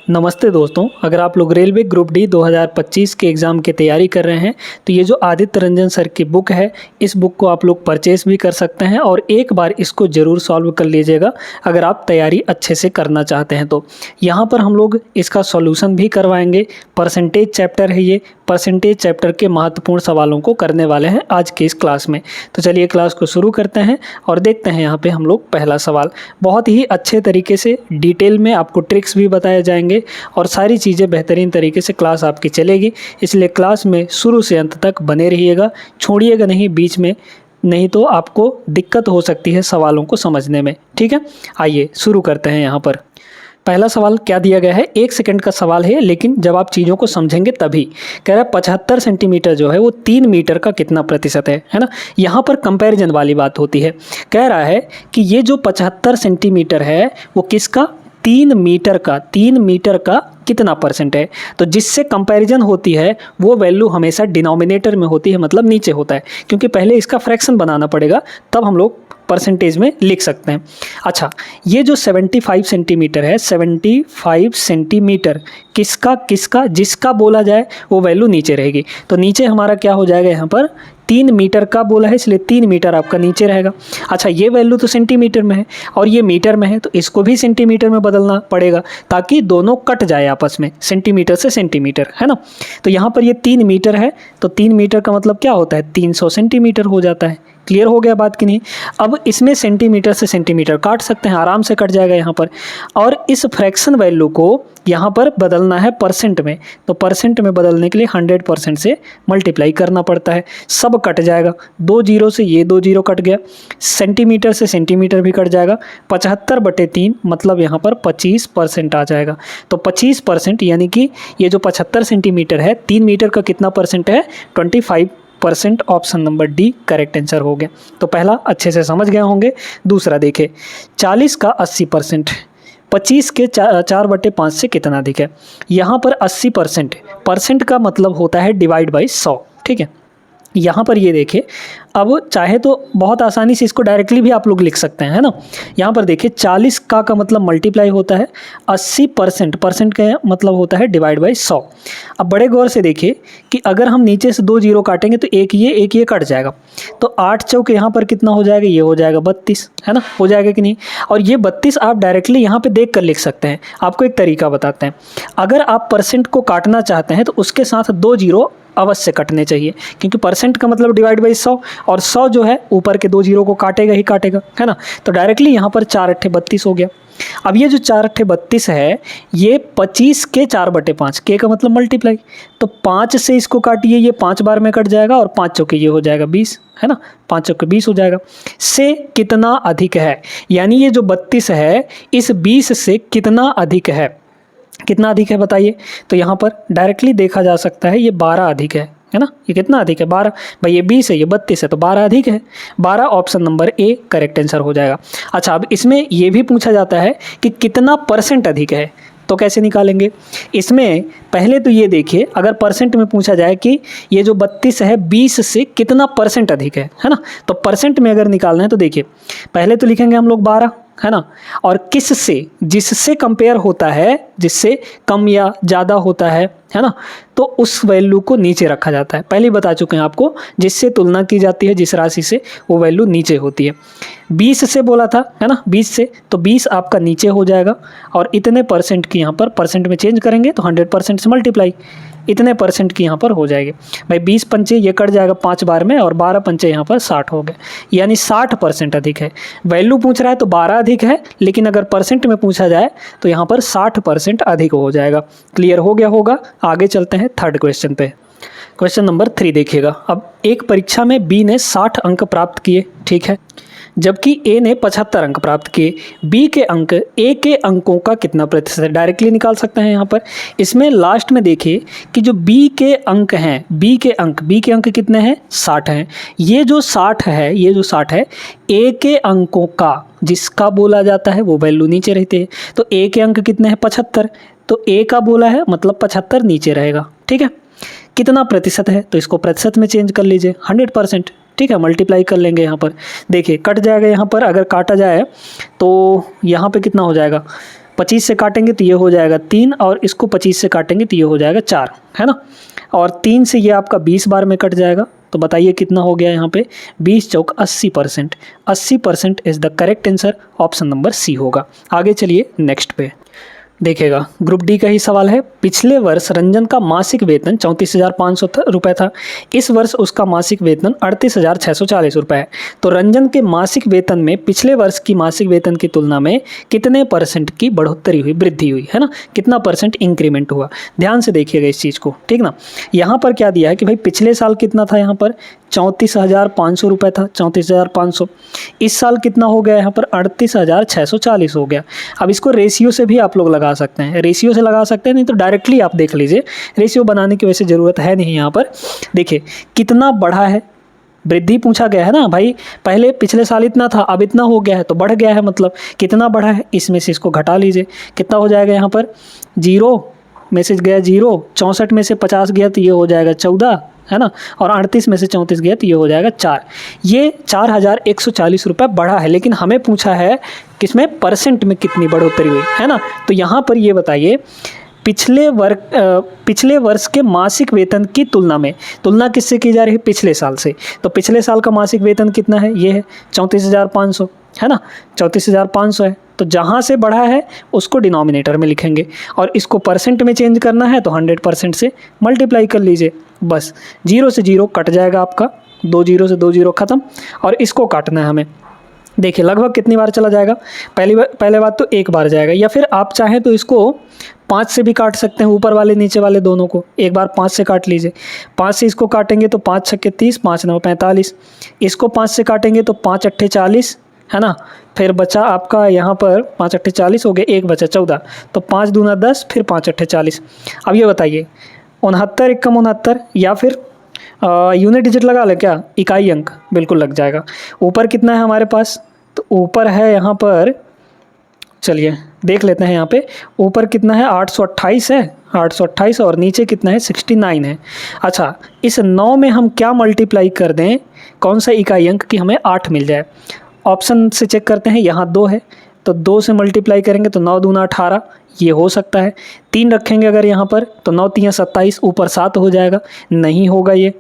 नमस्ते दोस्तों, अगर आप लोग रेलवे ग्रुप डी 2025 के एग्ज़ाम की तैयारी कर रहे हैं तो ये जो आदित्य रंजन सर की बुक है, इस बुक को आप लोग परचेस भी कर सकते हैं और एक बार इसको ज़रूर सॉल्व कर लीजिएगा अगर आप तैयारी अच्छे से करना चाहते हैं तो। यहाँ पर हम लोग इसका सॉल्यूशन भी करवाएंगे। परसेंटेज चैप्टर है ये, परसेंटेज चैप्टर के महत्वपूर्ण सवालों को करने वाले हैं आज के इस क्लास में। तो चलिए क्लास को शुरू करते हैं और देखते हैं यहाँ पे हम लोग पहला सवाल। बहुत ही अच्छे तरीके से डिटेल में आपको ट्रिक्स भी बताए जाएंगे और सारी चीज़ें बेहतरीन तरीके से क्लास आपकी चलेगी, इसलिए क्लास में शुरू से अंत तक बने रहिएगा, छोड़िएगा नहीं बीच में, नहीं तो आपको दिक्कत हो सकती है सवालों को समझने में। ठीक है, आइए शुरू करते हैं। यहाँ पर पहला सवाल क्या दिया गया है, 1 सेकंड का सवाल है, लेकिन जब आप चीज़ों को समझेंगे तभी। कह रहा है 75 सेंटीमीटर जो है वो 3 मीटर का कितना प्रतिशत है ना। यहाँ पर कंपैरिजन वाली बात होती है। कह रहा है कि ये जो 75 सेंटीमीटर है वो किसका, 3 मीटर का कितना परसेंट है। तो जिससे कंपैरिजन होती है वो वैल्यू हमेशा डिनोमिनेटर में होती है, मतलब नीचे होता है, क्योंकि पहले इसका फ्रैक्शन बनाना पड़ेगा तब हम लोग परसेंटेज में लिख सकते हैं। अच्छा, ये जो 75 सेंटीमीटर है, 75 सेंटीमीटर किसका जिसका बोला जाए वो वैल्यू नीचे रहेगी। तो नीचे हमारा क्या हो जाएगा, यहाँ पर 3 मीटर का बोला है इसलिए 3 मीटर आपका नीचे रहेगा। अच्छा, ये वैल्यू तो सेंटीमीटर में है और ये मीटर में है, तो इसको भी सेंटीमीटर में बदलना पड़ेगा ताकि दोनों कट जाए आपस में, सेंटीमीटर से सेंटीमीटर, है ना। तो यहाँ पर ये 3 मीटर है, तो 3 मीटर का मतलब क्या होता है, 300 सेंटीमीटर हो जाता है। क्लियर हो गया बात कि नहीं। अब इसमें सेंटीमीटर से सेंटीमीटर काट सकते हैं, आराम से कट जाएगा यहाँ पर। और इस फ्रैक्शन वैल्यू को यहाँ पर बदलना है परसेंट में, तो परसेंट में बदलने के लिए 100% से मल्टीप्लाई करना पड़ता है। सब कट जाएगा, 2 जीरो से ये 2 जीरो कट गया, सेंटीमीटर से सेंटीमीटर भी कट जाएगा। 75/3 मतलब यहाँ पर 25% आ जाएगा। तो 25% यानी कि ये जो 75 सेंटीमीटर है, 3 मीटर का कितना परसेंट है, 25%। Option number D correct answer हो गया। तो पहला अच्छे से समझ गए होंगे। दूसरा देखें, 40 का 80%, 25 के 4/5 से कितना अधिक है। यहाँ पर 80% परसेंट का मतलब होता है डिवाइड बाई 100। ठीक है, यहाँ पर ये देखें, अब चाहे तो बहुत आसानी से इसको डायरेक्टली भी आप लोग लिख सकते हैं, है ना। यहाँ पर देखिए 40 का मतलब मल्टीप्लाई होता है 80%, परसेंट का मतलब होता है डिवाइड बाई 100। अब बड़े गौर से देखिए कि अगर हम नीचे से 2 जीरो काटेंगे तो एक ये कट जाएगा, तो 8 चौक यहाँ पर कितना हो जाएगा, ये हो जाएगा 32, है ना, हो जाएगा कि नहीं। और ये 32 आप डायरेक्टली यहाँ पर देख कर लिख सकते हैं। आपको एक तरीका बताते हैं, अगर आप परसेंट को काटना चाहते हैं तो उसके साथ 2 जीरो अवश्य कटने चाहिए, क्योंकि परसेंट का मतलब डिवाइड बाई 100 और 100 जो है ऊपर के 2 जीरो को काटेगा ही काटेगा, है ना। तो डायरेक्टली यहाँ पर 4 अट्ठे 32 हो गया। अब ये जो 4 अट्ठे 32 है, ये 25 के 4/5, के का मतलब मल्टीप्लाई, तो 5 से इसको काटिए, ये 5 बार में कट जाएगा और 5 चौके ये हो जाएगा 20, है ना, 5 चौके 20 हो जाएगा। से कितना अधिक है, यानी ये जो 32 है इस 20 से कितना अधिक है, कितना अधिक है बताइए। तो यहाँ पर डायरेक्टली देखा जा सकता है, ये 12 अधिक है ना। ये कितना अधिक है, 12। भाई ये 20 है, ये 32 है, तो 12 अधिक है। 12 option number A correct answer हो जाएगा। अच्छा, अब इसमें ये भी पूछा जाता है कि कितना परसेंट अधिक है, तो कैसे निकालेंगे। इसमें पहले तो ये देखिए, अगर परसेंट में पूछा जाए कि ये जो 32 है 20 से कितना परसेंट अधिक है ना, तो परसेंट में अगर निकालना है तो देखिए पहले तो लिखेंगे हम लोग 12, है ना, और किससे, जिससे कंपेयर होता है, जिससे कम या ज़्यादा होता है ना, तो उस वैल्यू को नीचे रखा जाता है। पहले बता चुके हैं आपको, जिससे तुलना की जाती है जिस राशि से, वो वैल्यू नीचे होती है। 20 से बोला था, है ना, 20 से, तो 20 आपका नीचे हो जाएगा और इतने परसेंट की यहाँ पर परसेंट में चेंज करेंगे तो 100% से मल्टीप्लाई, इतने परसेंट की यहाँ पर हो जाएगी। भाई 20 पंचे ये कट जाएगा 5 बार में और 12 पंचे यहाँ पर 60 हो गए, यानी 60% अधिक है। वैल्यू पूछ रहा है तो 12 अधिक है, लेकिन अगर परसेंट में पूछा जाए तो यहाँ पर 60% अधिक हो जाएगा। क्लियर हो गया होगा। आगे चलते हैं थर्ड क्वेश्चन पे। क्वेश्चन नंबर 3 देखिएगा। अब एक परीक्षा में बी ने 60 अंक प्राप्त किए, ठीक है, जबकि ए ने 75 अंक प्राप्त किए। बी के अंक ए के अंकों का कितना प्रतिशत है, डायरेक्टली निकाल सकते हैं यहाँ पर। इसमें लास्ट में देखिए कि जो बी के अंक हैं, बी के अंक कितने हैं, 60 हैं। ये जो 60 है ए के अंकों का, जिसका बोला जाता है वो वैल्यू नीचे रहती है। तो ए के अंक कितने हैं, 75, तो ए का बोला है मतलब 75 नीचे रहेगा। ठीक है, कितना प्रतिशत है, तो इसको प्रतिशत में चेंज कर लीजिए, 100%। ठीक है, मल्टीप्लाई कर लेंगे। यहाँ पर देखिए कट जाएगा, यहाँ पर अगर काटा जाए तो यहाँ पे कितना हो जाएगा, 25 से काटेंगे तो ये हो जाएगा 3 और इसको 25 से काटेंगे तो ये हो जाएगा 4, है ना। और 3 से ये आपका 20 बार में कट जाएगा। तो बताइए कितना हो गया यहाँ पे, 20 चौक 80%। 80% is the correct answer, option number C होगा। आगे चलिए नेक्स्ट पे देखिएगा, ग्रुप डी का ही सवाल है। पिछले वर्ष रंजन का मासिक वेतन 34,500 रुपये था। इस वर्ष उसका मासिक वेतन 38,640 रुपये है। तो रंजन के मासिक वेतन में पिछले वर्ष की मासिक वेतन की तुलना में कितने % की बढ़ोतरी हुई, वृद्धि हुई, है ना, कितना % इंक्रीमेंट हुआ। ध्यान से देखिएगा इस चीज़ को, ठीक ना। यहाँ पर क्या दिया है कि भाई पिछले साल कितना था, यहाँ पर 34,500 रुपये था, 34,500। इस साल कितना हो गया यहाँ पर, 38,640 हो गया। अब इसको रेशियो से भी आप लोग लगा सकते हैं, रेशियो से लगा सकते हैं, नहीं तो डायरेक्टली आप देख लीजिए। रेशियो बनाने की वैसे ज़रूरत है नहीं यहाँ पर। देखिए कितना बढ़ा है, वृद्धि पूछा गया है ना भाई, पहले पिछले साल इतना था अब इतना हो गया है तो बढ़ गया है, मतलब कितना बढ़ा है, इसमें से इसको घटा लीजिए, कितना हो जाएगा यहाँ पर, 0 में से गया 0, 64 में से 50 गया तो ये हो जाएगा 14, है ना, और 38 में से 34 गया तो ये हो जाएगा 4। ये 4,140 रुपये बढ़ा है, लेकिन हमें पूछा है किसमें, % में कितनी बढ़ोतरी हुई, है ना। तो यहाँ पर ये बताइए पिछले वर्ष के मासिक वेतन की तुलना में, तुलना किससे की जा रही है, पिछले साल से। तो पिछले साल का मासिक वेतन कितना है, ये है 34,500, है ना, 34,500 है। तो जहाँ से बढ़ा है उसको डिनोमिनेटर में लिखेंगे और इसको % में चेंज करना है तो 100% से मल्टीप्लाई कर लीजिए। बस 0 से 0 कट जाएगा आपका, 2 0 से 2 0 ख़त्म, और इसको काटना है हमें। देखिए लगभग कितनी बार चला जाएगा, पहले बात तो एक बार जाएगा, या फिर आप चाहें तो इसको 5 से भी काट सकते हैं, ऊपर वाले नीचे वाले दोनों को एक बार 5 से काट लीजिए। 5 से इसको काटेंगे तो 5 छक्के 30, 5 9 45, इसको 5 से काटेंगे तो 5 अट्ठे 40, है ना। फिर बचा आपका यहाँ पर 5 अट्ठे 40 हो गए, एक बचा 14, तो 5 दूना 10, फिर 5 अट्ठे 40। अब ये बताइए 69 एकम 69, या फिर यूनिट डिजिट लगा ले क्या, इकाई अंक, बिल्कुल लग जाएगा। ऊपर कितना है हमारे पास, तो ऊपर है यहाँ पर, चलिए देख लेते हैं यहाँ पे ऊपर कितना है, 828 है, 828, और नीचे कितना है, 69 है। अच्छा, इस 9 में हम क्या मल्टीप्लाई कर दें, कौन सा इकाई अंक की हमें 8 मिल जाए। ऑप्शन से चेक करते हैं, यहाँ 2 है तो 2 से मल्टीप्लाई करेंगे तो 9 दूना 18, ये हो सकता है। 3 रखेंगे अगर यहाँ पर तो 9 3 27, ऊपर 7 हो जाएगा, नहीं होगा ये।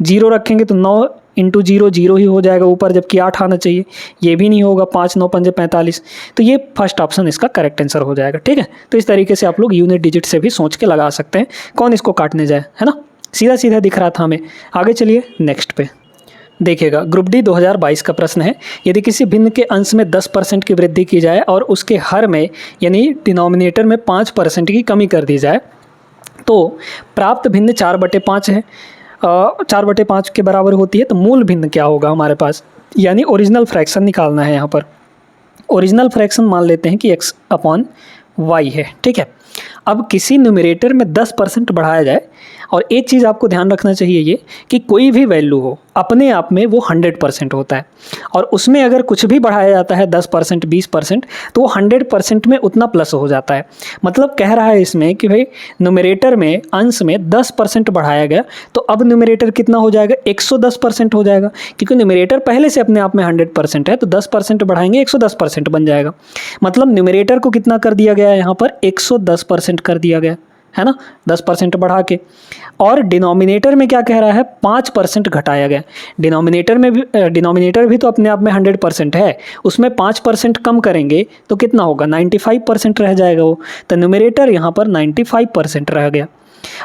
0 रखेंगे तो 9 इंटू 0 0 ही हो जाएगा ऊपर, जबकि 8 आना चाहिए, ये भी नहीं होगा। 5 9 5 45, तो ये फर्स्ट ऑप्शन इसका करेक्ट आंसर हो जाएगा, ठीक है। तो इस तरीके से आप लोग यूनिट डिजिट से भी सोच के लगा सकते हैं कौन इसको काटने जाए, है ना, सीधा सीधा दिख रहा था हमें। आगे चलिए नेक्स्ट पे देखिएगा, ग्रुप डी 2022 का प्रश्न है। यदि किसी भिन्न के अंश में 10% की वृद्धि की जाए और उसके हर में यानी डिनोमिनेटर में 5% की कमी कर दी जाए तो प्राप्त भिन्न 4/5 है, 4/5 के बराबर होती है। तो मूल भिन्न क्या होगा हमारे पास, यानी ओरिजिनल फ्रैक्शन निकालना है। यहाँ पर ओरिजिनल फ्रैक्शन मान लेते हैं कि x/y है, ठीक है। अब किसी न्यूमरेटर में 10% बढ़ाया जाए, और एक चीज़ आपको ध्यान रखना चाहिए ये कि कोई भी वैल्यू हो अपने आप में वो 100% होता है, और उसमें अगर कुछ भी बढ़ाया जाता है 10% 20% तो वो 100% में उतना प्लस हो जाता है। मतलब कह रहा है इसमें कि भाई न्यूमरेटर में अंश में 10% बढ़ाया गया तो अब न्यूमरेटर कितना हो जाएगा, 110% हो जाएगा, क्योंकि न्यूमरेटर पहले से अपने आप में 100% है, तो 10% बढ़ाएंगे 110% बन जाएगा। मतलब न्यूमरेटर को कितना कर दिया गया है यहाँ पर, 110% कर दिया गया है ना, 10% बढ़ा के। और डिनोमिनेटर में क्या कह रहा है, 5% घटाया गया। डिनोमिनेटर भी तो अपने आप में 100% है, उसमें 5% कम करेंगे तो कितना होगा, 95% रह जाएगा वो। तो न्यूमरेटर यहाँ पर 95% रह गया।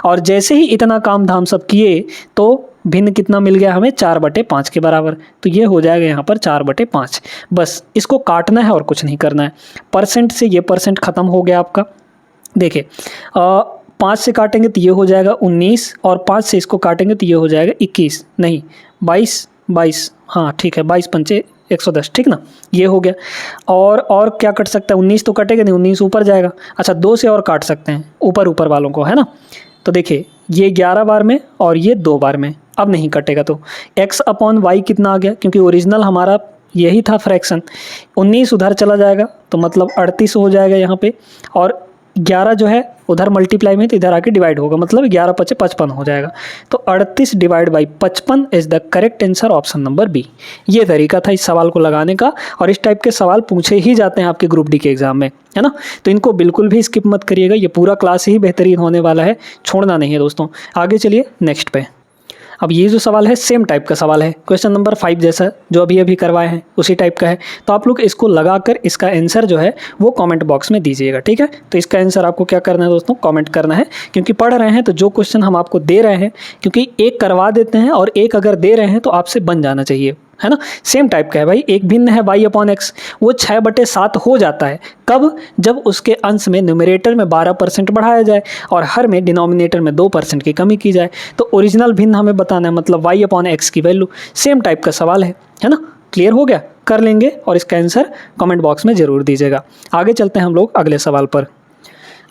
और जैसे ही इतना काम धाम सब किए तो भिन्न कितना मिल गया हमें, 4/5 के बराबर। तो ये हो जाएगा यहाँ पर 4/5। बस इसको काटना है और कुछ नहीं करना है। परसेंट से ये परसेंट ख़त्म हो गया आपका। देखिए 5 से काटेंगे तो ये हो जाएगा 19, और 5 से इसको काटेंगे तो ये हो जाएगा 21, नहीं 22, हाँ ठीक है, 22 पंचे 110, ठीक ना, ये हो गया। और क्या कट सकता है, 19 तो कटेगा नहीं, 19 ऊपर जाएगा। अच्छा 2 से और काट सकते हैं ऊपर वालों को, है ना। तो देखिए ये 11 बार में और ये 2 बार में, अब नहीं कटेगा। तो x/y कितना आ गया, क्योंकि ओरिजिनल हमारा यही था फ्रैक्शन। 19 उधर चला जाएगा तो मतलब 38 हो जाएगा यहाँ पे, और 11 जो है उधर मल्टीप्लाई में तो इधर आके डिवाइड होगा, मतलब 11 पचे 55 हो जाएगा। तो 38 divide by 55 is the correct answer, option number B. ये तरीका था इस सवाल को लगाने का, और इस टाइप के सवाल पूछे ही जाते हैं आपके ग्रुप डी के एग्जाम में, है ना। तो इनको बिल्कुल भी स्किप मत करिएगा, ये पूरा क्लास ही बेहतरीन होने वाला है, छोड़ना नहीं है दोस्तों। आगे चलिए नेक्स्ट पे। अब ये जो सवाल है सेम टाइप का सवाल है, क्वेश्चन नंबर 5 जैसा जो अभी अभी करवाए हैं उसी टाइप का है। तो आप लोग इसको लगाकर इसका आंसर जो है वो कमेंट बॉक्स में दीजिएगा, ठीक है। तो इसका आंसर आपको क्या करना है दोस्तों, कमेंट करना है, क्योंकि पढ़ रहे हैं तो जो क्वेश्चन हम आपको दे रहे हैं, क्योंकि एक करवा देते हैं और एक अगर दे रहे हैं तो आपसे बन जाना चाहिए, है ना। सेम टाइप का है भाई, एक भिन्न है y/x, वो 6/7 हो जाता है कब, जब उसके अंश में न्यूमरेटर में 12% बढ़ाया जाए और हर में डिनोमिनेटर में 2% की कमी की जाए। तो ओरिजिनल भिन्न हमें बताना है, मतलब y/x की वैल्यू। सेम टाइप का सवाल है ना। क्लियर हो गया, कर लेंगे और इसका आंसर कमेंट बॉक्स में ज़रूर दीजिएगा। आगे चलते हैं हम लोग अगले सवाल पर।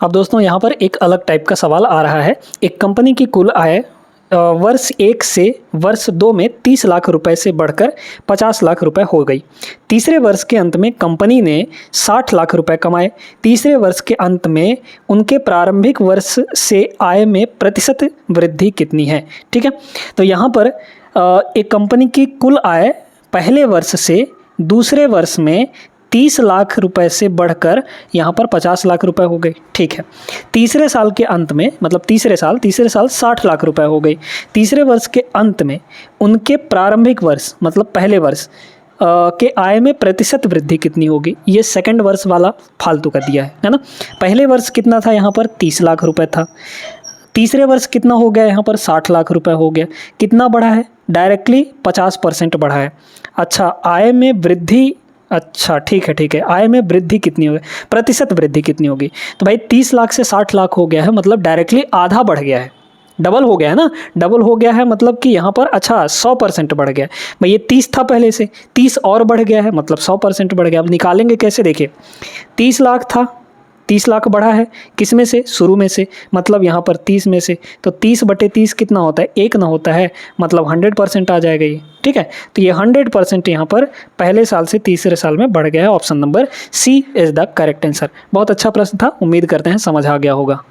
अब दोस्तों यहाँ पर एक अलग टाइप का सवाल आ रहा है। एक कंपनी की कुल आय वर्ष 1 से वर्ष 2 में 30 लाख रुपए से बढ़कर 50 लाख रुपए हो गई। तीसरे वर्ष के अंत में कंपनी ने 60 लाख रुपए कमाए। तीसरे वर्ष के अंत में उनके प्रारंभिक वर्ष से आय में प्रतिशत वृद्धि कितनी है, ठीक है। तो यहाँ पर एक कंपनी की कुल आय पहले वर्ष से दूसरे वर्ष में 30 लाख रुपए से बढ़कर यहाँ पर 50 लाख रुपए हो गए, ठीक है। तीसरे साल के अंत में, मतलब तीसरे साल 60 लाख रुपए हो गई। तीसरे वर्ष के अंत में उनके प्रारंभिक वर्ष, मतलब पहले वर्ष के आय में प्रतिशत वृद्धि कितनी होगी। ये सेकंड वर्ष वाला फालतू का दिया है ना। पहले वर्ष कितना था, यहाँ पर 30 लाख रुपए था। तीसरे वर्ष कितना हो गया, यहाँ पर 60 लाख रुपए हो गया। कितना बढ़ा है, डायरेक्टली 50% बढ़ा है। अच्छा, आय में वृद्धि, अच्छा ठीक है, आय में वृद्धि कितनी होगी, प्रतिशत वृद्धि कितनी होगी। तो भाई 30 लाख से 60 लाख हो गया है, मतलब डायरेक्टली आधा बढ़ गया है, डबल हो गया है ना। डबल हो गया है मतलब कि यहाँ पर अच्छा 100% बढ़ गया है। भाई ये 30 था पहले से, 30 और बढ़ गया है, मतलब 100% बढ़ गया। अब निकालेंगे कैसे, देखिए 30 लाख था, 30 लाख बढ़ा है किस में से, शुरू में से, मतलब यहाँ पर 30 में से। तो 30/30 कितना होता है, 1 ना होता है, मतलब 100% आ जाएगा ये, ठीक है। तो ये 100% यहाँ पर पहले साल से तीसरे साल में बढ़ गया है। Option number C is the correct answer. बहुत अच्छा प्रश्न था, उम्मीद करते हैं समझ आ गया होगा।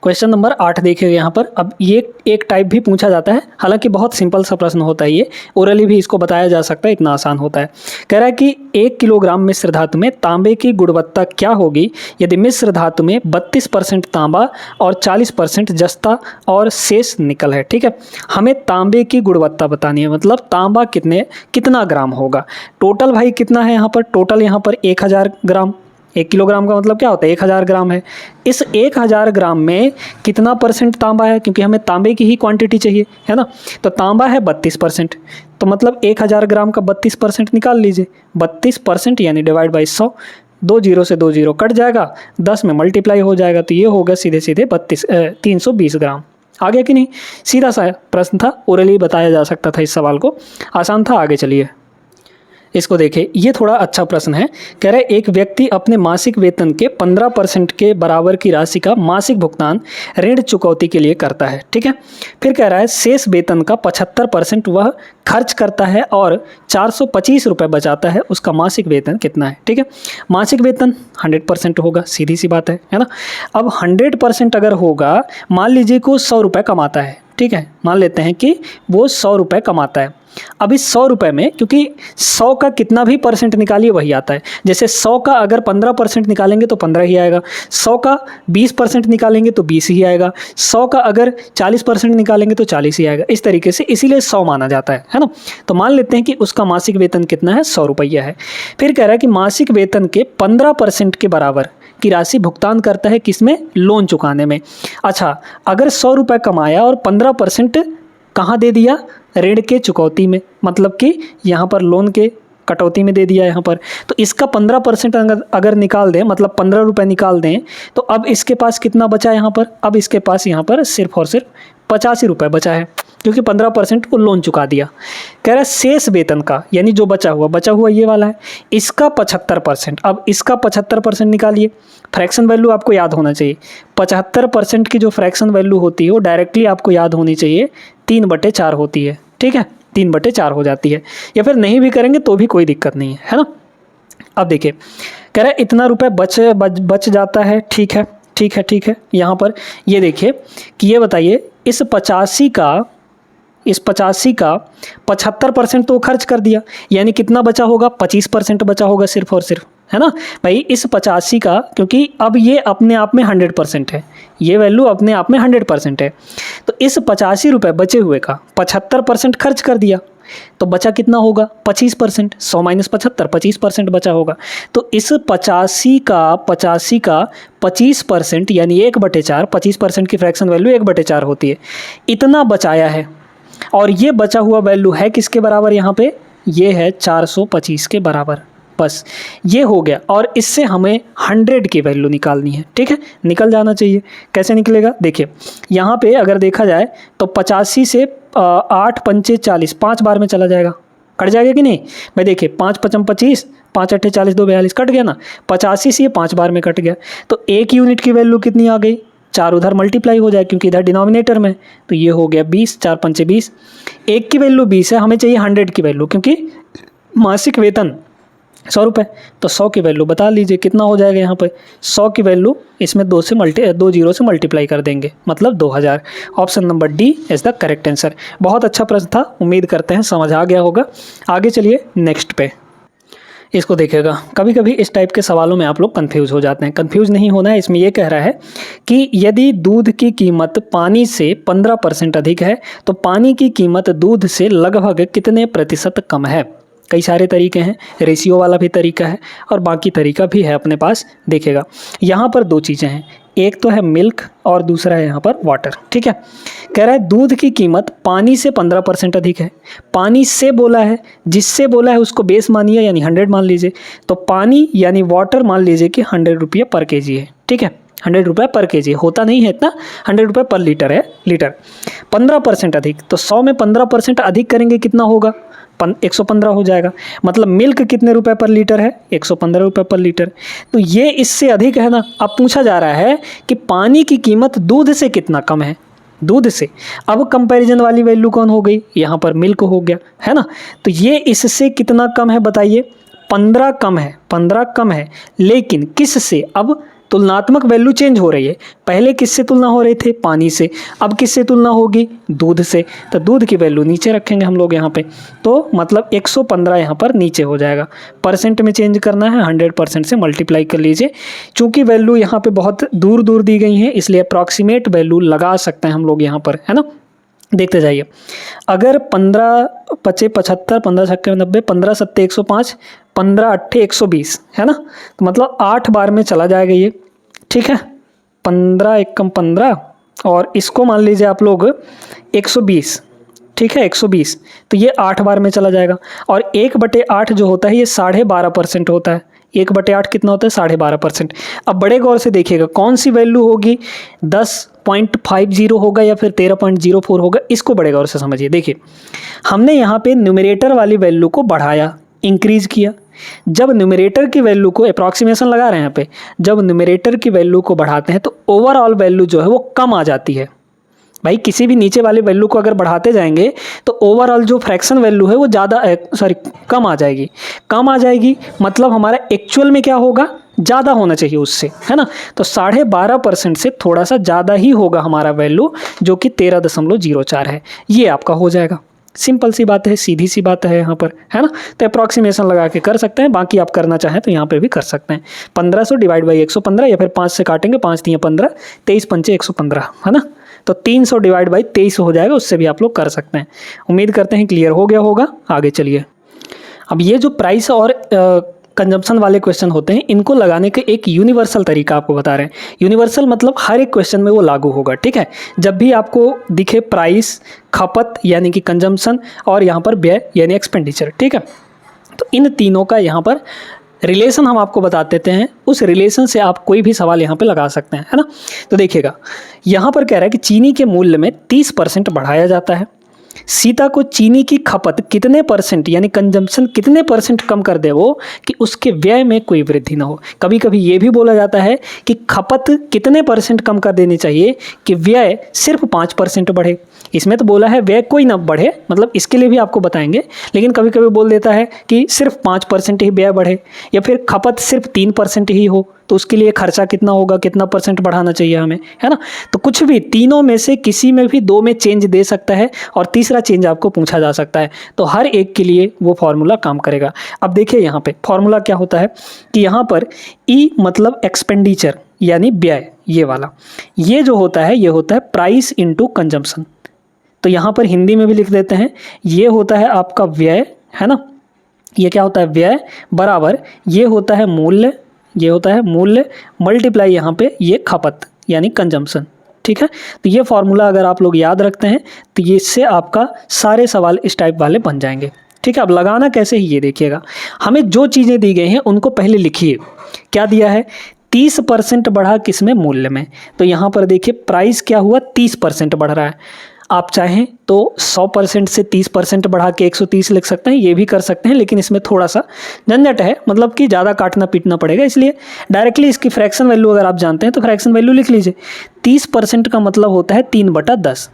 क्वेश्चन नंबर 8 देखिएगा यहाँ पर। अब ये एक टाइप भी पूछा जाता है, हालांकि बहुत सिंपल सा प्रश्न होता है ये, ओरली भी इसको बताया जा सकता है, इतना आसान होता है। कह रहा है कि 1 किलोग्राम मिश्र धातु में तांबे की गुणवत्ता क्या होगी यदि मिश्र धातु में 32% तांबा और 40% जस्ता और शेष निकल है, ठीक है। हमें तांबे की गुणवत्ता बतानी है, मतलब तांबा कितना ग्राम होगा। टोटल भाई कितना है यहाँ पर, टोटल यहाँ पर 1000 ग्राम। 1 किलोग्राम का मतलब क्या होता है, 1000 ग्राम है। इस 1000 ग्राम में कितना % तांबा है, क्योंकि हमें तांबे की ही क्वांटिटी चाहिए, है ना। तो तांबा है 32%, तो मतलब 1000 ग्राम का 32% निकाल लीजिए। 32% यानी डिवाइड बाई 100, 2 0 से 2 0 कट जाएगा, 10 में मल्टीप्लाई हो जाएगा, तो ये होगा सीधे सीधे 320 ग्राम। आ गया कि नहीं, सीधा सा प्रश्न था, ओरली बताया जा सकता था इस सवाल को, आसान था। आगे चलिए, इसको देखिए, ये थोड़ा अच्छा प्रश्न है। कह रहा है एक व्यक्ति अपने मासिक वेतन के 15% के बराबर की राशि का मासिक भुगतान ऋण चुकौती के लिए करता है, ठीक है। फिर कह रहा है शेष वेतन का 75% वह खर्च करता है और 425 रुपये बचाता है। उसका मासिक वेतन कितना है, ठीक है। मासिक वेतन 100% होगा, सीधी सी बात है ना। अब 100% अगर होगा, मान लीजिए को 100 रुपये कमाता है, ठीक है, मान लेते हैं कि वो 100 रुपये कमाता है। अब इस 100 रुपये में, क्योंकि 100 का कितना भी % निकालिए वही आता है। जैसे 100 का अगर 15% निकालेंगे तो 15 ही आएगा, 100 का 20% निकालेंगे तो 20 ही आएगा, 100 का अगर 40% निकालेंगे तो 40 ही आएगा। इस तरीके से, इसीलिए 100 माना जाता है ना। तो मान लेते हैं कि उसका मासिक वेतन कितना है, 100 रुपया है। फिर कह रहा है कि मासिक वेतन के 15% के बराबर की राशि भुगतान करता है, किसमें, लोन चुकाने में। अच्छा, अगर 100 रुपये कमाया और 15% कहाँ दे दिया, ऋण के चुकौती में, मतलब कि यहाँ पर लोन के कटौती में दे दिया यहाँ पर। तो इसका 15% अगर निकाल दें, मतलब 15 रुपये निकाल दें, तो अब इसके पास कितना बचा यहाँ पर, अब इसके पास यहाँ पर सिर्फ और सिर्फ 85 रुपये बचा है, क्योंकि 15% को लोन चुका दिया। कह रहा है शेष वेतन का, यानी जो बचा हुआ ये वाला है, इसका 75%। अब इसका 75% निकालिए। फ्रैक्शन वैल्यू आपको याद होना चाहिए, 75% की जो फ्रैक्शन वैल्यू होती है वो डायरेक्टली आपको याद होनी चाहिए, 3/4 होती है, ठीक है, 3/4 हो जाती है। या फिर नहीं भी करेंगे तो भी कोई दिक्कत नहीं है ना। अब देखिए, कह रहा है इतना रुपये बच जाता है, ठीक है, ठीक है, यहाँ पर ये देखिए कि ये बताइए इस 85 का 75% तो खर्च कर दिया, यानी कितना बचा होगा, 25% बचा होगा सिर्फ और सिर्फ, है ना भाई। इस 85 का, क्योंकि अब ये अपने आप में 100% है, ये वैल्यू अपने आप में 100% है, तो इस 85 रुपये बचे हुए का 75% खर्च कर दिया, तो बचा कितना होगा, 25%। 100 माइनस 75, 25% बचा होगा। तो इस 85 का 25% यानी 1/4, 25% की फ्रैक्शन वैल्यू 1/4 होती है, इतना बचाया है। और ये बचा हुआ वैल्यू है किसके बराबर, यहाँ पे ये है 425 के बराबर। बस ये हो गया, और इससे हमें 100 की वैल्यू निकालनी है, ठीक है, निकल जाना चाहिए। कैसे निकलेगा, देखिए यहाँ पे अगर देखा जाए तो 85 से 8 पंचे 40, 5 बार में चला जाएगा, कट जाएगा कि नहीं भाई। देखिए 5 पचम 25, 5 अट्ठे 40, 2 42, कट गया ना। 85 से ये 5 बार में कट गया, तो 1 यूनिट की वैल्यू कितनी आ गई, 4 उधर मल्टीप्लाई हो जाए क्योंकि इधर डिनोमिनेटर में, तो ये हो गया 20, 4 पंचे 20। 1 की वैल्यू 20 है, हमें चाहिए 100 की वैल्यू, क्योंकि मासिक वेतन 100 रुपये, तो 100 की वैल्यू बता लीजिए कितना हो जाएगा। यहाँ पे 100 की वैल्यू इसमें 2 जीरो से मल्टीप्लाई कर देंगे, मतलब 2000। Option number D is the correct answer. बहुत अच्छा प्रश्न था, उम्मीद करते हैं समझ आ गया होगा। आगे चलिए नेक्स्ट पे, इसको देखिएगा। कभी कभी इस टाइप के सवालों में आप लोग कंफ्यूज हो जाते हैं, कंफ्यूज नहीं होना है। इसमें यह कह रहा है कि यदि दूध की कीमत पानी से 15% अधिक है तो पानी की कीमत दूध से लगभग कितने प्रतिशत कम है। कई सारे तरीके हैं, रेशियो वाला भी तरीका है और बाकी तरीका भी है अपने पास। देखिएगा यहाँ पर 2 चीज़ें हैं, एक तो है मिल्क और दूसरा है यहाँ पर वाटर, ठीक है। कह रहा है दूध की कीमत पानी से 15% अधिक है। पानी से बोला है, जिससे बोला है उसको बेस मानिए, यानी 100 मान लीजिए। तो पानी यानी वाटर मान लीजिए कि 100 रुपये पर केजी है, ठीक है, 100 रुपये पर केजी, होता नहीं है इतना, 100 रुपये पर लीटर है, लीटर। 15% अधिक, तो 100 में 15% अधिक करेंगे कितना होगा, 115 हो जाएगा। मतलब मिल्क कितने रुपए पर लीटर है, 115 रुपये पर लीटर। तो ये इससे अधिक है ना। अब पूछा जा रहा है कि पानी की कीमत दूध से कितना कम है, दूध से। अब कंपैरिजन वाली वैल्यू कौन हो गई, यहाँ पर मिल्क हो गया, है ना। तो ये इससे कितना कम है बताइए, 15 कम है, 15 कम है, लेकिन किस से, अब तुलनात्मक वैल्यू चेंज हो रही है। पहले किससे तुलना हो रही थी, पानी से, अब किससे तुलना होगी, दूध से। तो दूध की वैल्यू नीचे रखेंगे हम लोग यहाँ पे, तो मतलब 115 यहाँ पर नीचे हो जाएगा। परसेंट में चेंज करना है, 100% से मल्टीप्लाई कर लीजिए। चूँकि वैल्यू यहाँ पे बहुत दूर दूर दी गई है, इसलिए अप्रॉक्सीमेट वैल्यू लगा सकते हैं हम लोग यहाँ पर, है ना। देखते जाइए, अगर 15 पचे 75, 15 छक्के 90, 15 सत्ते 105, 15 अट्ठे 120, है ना। तो मतलब 8 बार में चला जाएगा ये, ठीक है। 15 एकम 15 और इसको मान लीजिए आप लोग 120, ठीक है, 120, तो ये 8 बार में चला जाएगा। और 1/8 जो होता है ये 12.5% होता है। 1/8 कितना होता है, 12.5%। अब बड़े गौर से देखिएगा कौन सी वैल्यू होगी, 10.50 होगा या फिर 13.04 होगा, इसको बड़े गौर से समझिए। देखिए हमने यहाँ पे न्यूमरेटर वाली वैल्यू को बढ़ाया, इंक्रीज किया। जब न्यूमरेटर की वैल्यू को, अप्रॉक्सीमेशन लगा रहे हैं यहाँ पे, जब न्यूमरेटर की वैल्यू को बढ़ाते हैं तो ओवरऑल वैल्यू जो है वो कम आ जाती है। भाई किसी भी नीचे वाले वैल्यू को अगर बढ़ाते जाएंगे तो ओवरऑल जो फ्रैक्शन वैल्यू है वो कम आ जाएगी। कम आ जाएगी मतलब हमारा एक्चुअल में क्या होगा, ज़्यादा होना चाहिए उससे, है ना। तो 12.5% से थोड़ा सा ज़्यादा ही होगा हमारा वैल्यू, जो कि 13.04 है। ये आपका हो जाएगा। सिंपल सी बात है, सीधी सी बात है यहाँ पर, है ना। तो अप्रॉक्सीमेशन लगा के कर सकते हैं, बाकी आप करना चाहें तो यहाँ पे भी कर सकते हैं। 1500 डिवाइड बाई 115 या फिर 5 से काटेंगे, 5 3 15, 23 पंचे 115, है ना। तो 300 डिवाइड बाई 23 हो जाएगा, उससे भी आप लोग कर सकते हैं। उम्मीद करते हैं क्लियर हो गया होगा। आगे चलिए, अब ये जो प्राइस और कंजम्पशन वाले क्वेश्चन होते हैं, इनको लगाने के एक यूनिवर्सल तरीका आपको बता रहे हैं। यूनिवर्सल मतलब हर एक क्वेश्चन में वो लागू होगा, ठीक है। जब भी आपको दिखे प्राइस, खपत यानी कि कंजम्पशन, और यहाँ पर व्यय यानी एक्सपेंडिचर, ठीक है, तो इन तीनों का यहाँ पर रिलेशन हम आपको बता देते हैं। उस रिलेशन से आप कोई भी सवाल यहाँ पे लगा सकते हैं, है ना। तो देखिएगा यहाँ पर कह रहा है कि चीनी के मूल्य में 30% बढ़ाया जाता है। सीता को चीनी की खपत कितने परसेंट यानी कंजम्पशन कितने परसेंट कम कर दे वो कि उसके व्यय में कोई वृद्धि ना हो। कभी कभी ये भी बोला जाता है कि खपत कितने परसेंट कम कर देनी चाहिए कि व्यय सिर्फ 5% बढ़े। इसमें तो बोला है व्यय कोई ना बढ़े, मतलब इसके लिए भी आपको बताएंगे, लेकिन कभी कभी बोल देता है कि सिर्फ 5% ही व्यय बढ़े, या फिर खपत सिर्फ 3% ही हो, तो उसके लिए खर्चा कितना होगा, कितना परसेंट बढ़ाना चाहिए हमें, है ना। तो कुछ भी तीनों में से किसी में भी दो में चेंज दे सकता है और तीसरा चेंज आपको पूछा जा सकता है, तो हर एक के लिए वो फॉर्मूला काम करेगा। अब देखिए यहाँ पे फॉर्मूला क्या होता है कि यहाँ पर ई मतलब एक्सपेंडिचर यानी व्यय, ये वाला, ये जो होता है ये होता है प्राइस इनटू कंजम्पशन। तो यहाँ पर हिंदी में भी लिख देते हैं, ये होता है आपका व्यय, है ना, ये क्या होता है व्यय बराबर ये होता है मूल्य, ये होता है मूल्य मल्टीप्लाई यहाँ पे ये खपत यानी कंजम्पशन, ठीक है। तो ये फॉर्मूला अगर आप लोग याद रखते हैं तो ये इससे आपका सारे सवाल इस टाइप वाले बन जाएंगे, ठीक है। अब लगाना कैसे ही ये देखिएगा, हमें जो चीज़ें दी गई हैं उनको पहले लिखिए। क्या दिया है, 30% बढ़ा किसमें, मूल्य में। तो यहाँ पर देखिए प्राइस क्या हुआ, 30% बढ़ रहा है। आप चाहें तो 100% से 30% बढ़ा के 130 लिख सकते हैं, ये भी कर सकते हैं, लेकिन इसमें थोड़ा सा झंझट है, मतलब कि ज़्यादा काटना पीटना पड़ेगा, इसलिए डायरेक्टली इसकी फ्रैक्शन वैल्यू अगर आप जानते हैं तो फ्रैक्शन वैल्यू लिख लीजिए। 30% का मतलब होता है 3/10,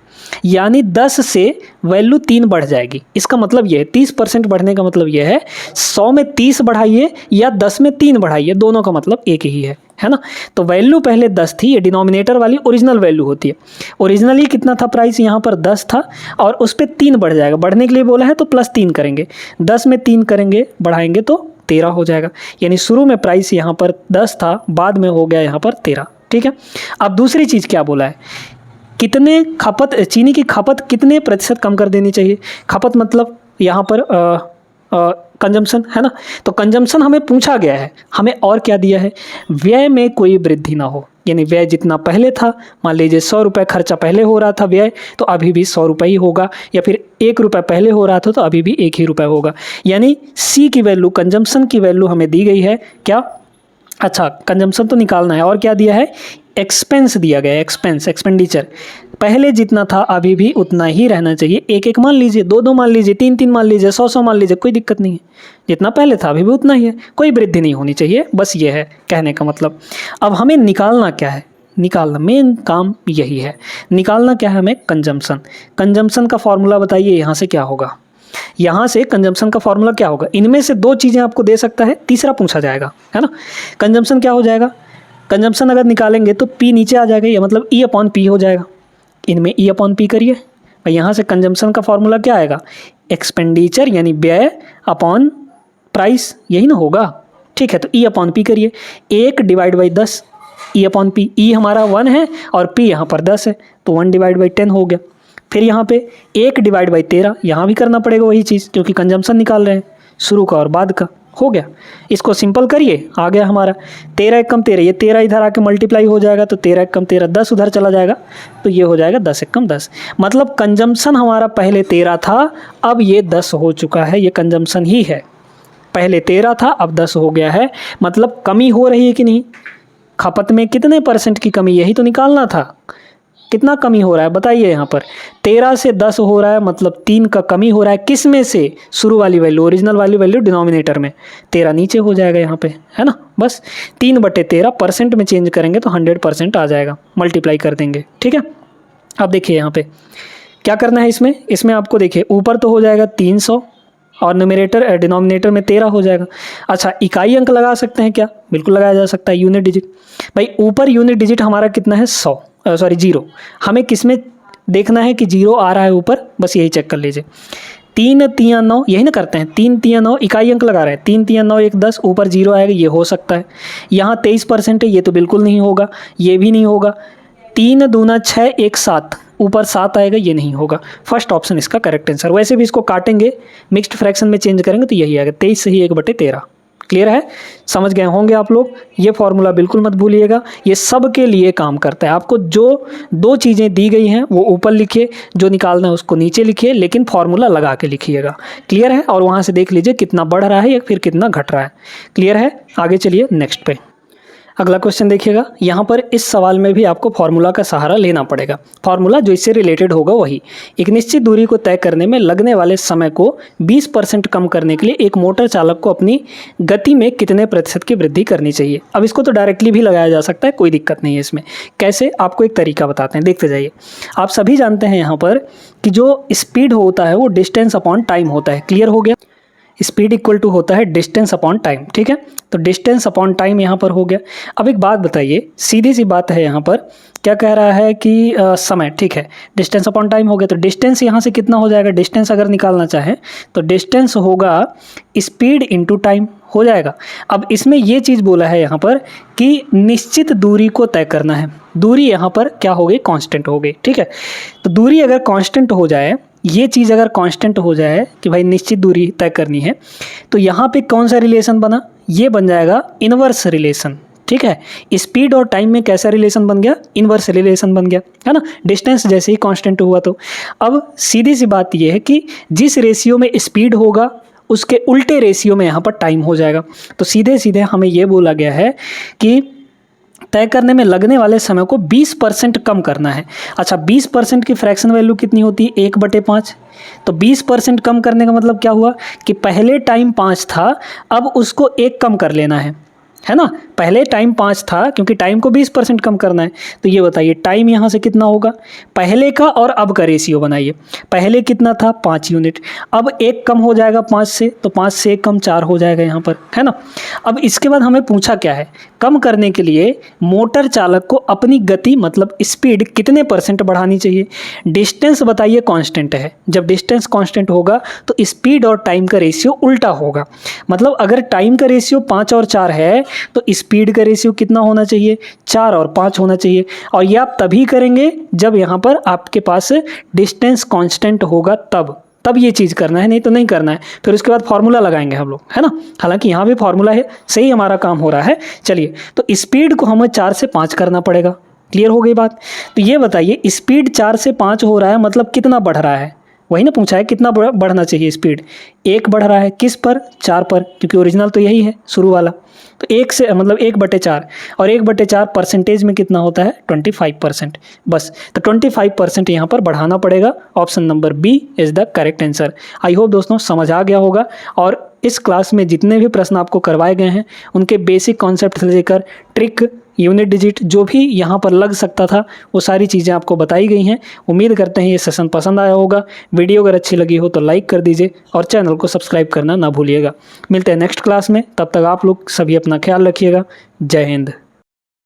यानी 10 से वैल्यू 3 बढ़ जाएगी। इसका मतलब ये है 30% बढ़ने का मतलब ये है 100 में 30 बढ़ाइए या 10 में 3 बढ़ाइए, दोनों का मतलब एक ही है ना। तो वैल्यू पहले 10 थी, ये डिनोमिनेटर वाली ओरिजिनल वैल्यू होती है। ओरिजिनली कितना था प्राइस, यहाँ पर 10 था और उस पर 3 बढ़ जाएगा, बढ़ने के लिए बोला है तो +3 करेंगे, 10 में 3 करेंगे बढ़ाएंगे तो 13 हो जाएगा। यानी शुरू में प्राइस यहाँ पर 10 था, बाद में हो गया यहाँ पर 13, ठीक है। अब दूसरी चीज़ क्या बोला है, कितने खपत, चीनी की खपत कितने प्रतिशत कम कर देनी चाहिए। खपत मतलब यहाँ पर कंजम्पशन, है ना। तो कंजम्पशन हमें पूछा गया है, हमें और क्या दिया है, व्यय में कोई वृद्धि ना हो, यानी व्यय जितना पहले था, मान लीजिए 100 रुपये खर्चा पहले हो रहा था व्यय, तो अभी भी 100 रुपये ही होगा, या फिर 1 रुपये पहले हो रहा था तो अभी भी 1 ही रुपये होगा। यानी सी की वैल्यू, कंजम्पशन की वैल्यू हमें दी गई है क्या, अच्छा कंजम्पशन तो निकालना है, और क्या दिया है, एक्सपेंस दिया गया है, एक्सपेंस एक्सपेंडिचर पहले जितना था अभी भी उतना ही रहना चाहिए। 1-1 मान लीजिए, 2-2 मान लीजिए, 3-3 मान लीजिए, 100-100 मान लीजिए, कोई दिक्कत नहीं है, जितना पहले था अभी भी उतना ही है, कोई वृद्धि नहीं होनी चाहिए, बस ये है कहने का मतलब। अब हमें निकालना क्या है, निकालना मेन काम यही है, निकालना क्या है हमें, कंजम्पशन। कंजम्पशन का फॉर्मूला बताइए, यहाँ से क्या होगा, यहाँ से कंजम्पशन का फॉर्मूला क्या होगा, इनमें से 2 चीज़ें आपको दे सकता है, तीसरा पूछा जाएगा, है ना। कंजम्पशन क्या हो जाएगा, कंजम्पशन अगर निकालेंगे तो P नीचे आ जाएगा, ये मतलब E/P हो जाएगा, इनमें E/P करिए और यहाँ से कंजम्पशन का फॉर्मूला क्या आएगा, एक्सपेंडिचर यानी व्यय अपॉन प्राइस, यही ना होगा, ठीक है। तो E/P करिए, 1/10 E/P, E हमारा 1 है और P यहाँ पर 10 है, तो 1/10 हो गया। फिर यहाँ पे 1/13, यहाँ भी करना पड़ेगा वही चीज़, क्योंकि कंजम्पशन निकाल रहे हैं, शुरू का और बाद का, हो गया। इसको सिंपल करिए, आ गया हमारा 13 × 13, ये 13 इधर आके मल्टीप्लाई हो जाएगा, तो 13 × 13 10 उधर चला जाएगा, तो ये हो जाएगा 10 × 10। मतलब कंजम्पशन हमारा पहले 13 था, अब ये 10 हो चुका है, ये कंजम्पशन ही है, पहले 13 था अब 10 हो गया है, मतलब कमी हो रही है कि नहीं, खपत में कितने % की कमी, यही तो निकालना था, कितना कमी हो रहा है बताइए। यहाँ पर 13 से 10 हो रहा है, मतलब 3 का कमी हो रहा है, किस में से, शुरू वाली वैल्यू, ओरिजिनल वाली वैल्यू डिनोमिनेटर में, 13 नीचे हो जाएगा यहाँ पे, है ना। बस 3/13 % में चेंज करेंगे तो 100% आ जाएगा, मल्टीप्लाई कर देंगे, ठीक है। अब देखिए यहाँ पे क्या करना है, इसमें आपको देखिए ऊपर तो हो जाएगा 300 और न्यूमरेटर डिनोमिनेटर में 13 हो जाएगा। अच्छा इकाई अंक लगा सकते हैं क्या, बिल्कुल लगाया जा सकता है, यूनिट डिजिट। भाई ऊपर यूनिट डिजिट हमारा कितना है, 0, हमें किस में देखना है कि 0 आ रहा है ऊपर, बस यही चेक कर लीजिए। 3 3 9, यही ना करते हैं, 3 3 9 इकाई अंक लगा रहे हैं, 3 3 9 1 10, ऊपर 0 आएगा, ये हो सकता है। यहाँ 23% है, ये तो बिल्कुल नहीं होगा, ये भी नहीं होगा। 3 दूना 6 1 7, ऊपर 7 आएगा, ये नहीं होगा। फर्स्ट ऑप्शन इसका करेक्ट आंसर। वैसे भी इसको काटेंगे, मिक्स्ड फ्रैक्शन में चेंज करेंगे तो यही आएगा, 23 से ही 1/13। क्लियर है, समझ गए होंगे आप लोग। ये फॉर्मूला बिल्कुल मत भूलिएगा, ये सब के लिए काम करता है। आपको जो 2 चीज़ें दी गई हैं वो ऊपर लिखिए, जो निकालना है उसको नीचे लिखिए, लेकिन फॉर्मूला लगा के लिखिएगा। क्लियर है, और वहाँ से देख लीजिए कितना बढ़ रहा है या फिर कितना घट रहा है। क्लियर है, आगे चलिए नेक्स्ट पे। अगला क्वेश्चन देखिएगा, यहाँ पर इस सवाल में भी आपको फार्मूला का सहारा लेना पड़ेगा। फार्मूला जो इससे रिलेटेड होगा वही, एक निश्चित दूरी को तय करने में लगने वाले समय को 20% कम करने के लिए एक मोटर चालक को अपनी गति में कितने प्रतिशत की वृद्धि करनी चाहिए। अब इसको तो डायरेक्टली भी लगाया जा सकता है, कोई दिक्कत नहीं है इसमें। कैसे, आपको एक तरीका बताते हैं, देखते जाइए। आप सभी जानते हैं यहाँ पर कि जो स्पीड होता है वो डिस्टेंस अपॉन टाइम होता है। क्लियर हो गया? स्पीड इक्वल टू होता है डिस्टेंस अपॉन टाइम, ठीक है। तो डिस्टेंस अपॉन टाइम यहाँ पर हो गया। अब एक बात बताइए, सीधी सी बात है, यहाँ पर क्या कह रहा है कि समय, ठीक है, डिस्टेंस अपॉन टाइम हो गया। तो डिस्टेंस यहाँ से कितना हो जाएगा, डिस्टेंस अगर निकालना चाहें तो डिस्टेंस होगा स्पीड इनटू टाइम हो जाएगा। अब इसमें ये चीज़ बोला है यहाँ पर कि निश्चित दूरी को तय करना है। दूरी यहाँ पर क्या हो गई, कांस्टेंट हो गई, ठीक है। तो दूरी अगर कांस्टेंट हो जाए, ये चीज़ अगर कांस्टेंट हो जाए कि भाई निश्चित दूरी तय करनी है, तो यहाँ पे कौन सा रिलेशन बना, ये बन जाएगा इनवर्स रिलेशन, ठीक है। स्पीड और टाइम में कैसा रिलेशन बन गया, इनवर्स रिलेशन बन गया, है ना। डिस्टेंस जैसे ही कांस्टेंट हुआ तो अब सीधी सी बात ये है कि जिस रेशियो में स्पीड होगा उसके उल्टे रेशियो में यहाँ पर टाइम हो जाएगा। तो सीधे सीधे हमें ये बोला गया है कि तय करने में लगने वाले समय को 20% कम करना है। अच्छा, 20% की फ्रैक्शन वैल्यू कितनी होती है, 1/5। तो 20% कम करने का मतलब क्या हुआ कि पहले टाइम 5 था, अब उसको 1 कम कर लेना है ना। पहले टाइम 5 था, क्योंकि टाइम को 20% कम करना है। तो ये बताइए टाइम यहाँ से कितना होगा, पहले का और अब का रेशियो बनाइए। पहले कितना था, 5 यूनिट, अब 1 कम हो जाएगा 5 से, तो 5 से 1 कम 4 हो जाएगा यहाँ पर, है ना। अब इसके बाद हमें पूछा क्या है, कम करने के लिए मोटर चालक को अपनी गति मतलब स्पीड कितने % बढ़ानी चाहिए। डिस्टेंस बताइए कांस्टेंट है, जब डिस्टेंस कांस्टेंट होगा तो स्पीड और टाइम का रेशियो उल्टा होगा। मतलब अगर टाइम का रेशियो 5 और 4 है तो स्पीड का रेशियो कितना होना चाहिए, 4 और 5 होना चाहिए। और ये आप तभी करेंगे जब यहाँ पर आपके पास डिस्टेंस कांस्टेंट होगा, तब ये चीज़ करना है, नहीं तो नहीं करना है। फिर उसके बाद फार्मूला लगाएंगे हम लोग, है ना। हालांकि यहाँ भी फार्मूला है, सही हमारा काम हो रहा है। चलिए, तो स्पीड को हमें 4 से 5 करना पड़ेगा। क्लियर हो गई बात। तो ये बताइए स्पीड 4 से 5 हो रहा है, मतलब कितना बढ़ रहा है, वही ना पूछा है, कितना बढ़ना चाहिए स्पीड। 1 बढ़ रहा है, किस पर, 4 पर, क्योंकि ओरिजिनल तो यही है शुरू वाला। तो 1 से मतलब 1/4, और 1/4 परसेंटेज में कितना होता है, 25%। बस, तो 25% यहाँ पर बढ़ाना पड़ेगा। Option number B is the correct answer. I hope दोस्तों समझ आ गया होगा। और इस क्लास में जितने भी प्रश्न आपको करवाए गए हैं उनके बेसिक कॉन्सेप्ट से लेकर ट्रिक, यूनिट डिजिट जो भी यहाँ पर लग सकता था, वो सारी चीज़ें आपको बताई गई हैं। उम्मीद करते हैं ये सेशन पसंद आया होगा। वीडियो अगर अच्छी लगी हो तो लाइक कर दीजिए और चैनल को सब्सक्राइब करना ना भूलिएगा। मिलते हैं नेक्स्ट क्लास में, तब तक आप लोग सभी अपना ख्याल रखिएगा। जय हिंद।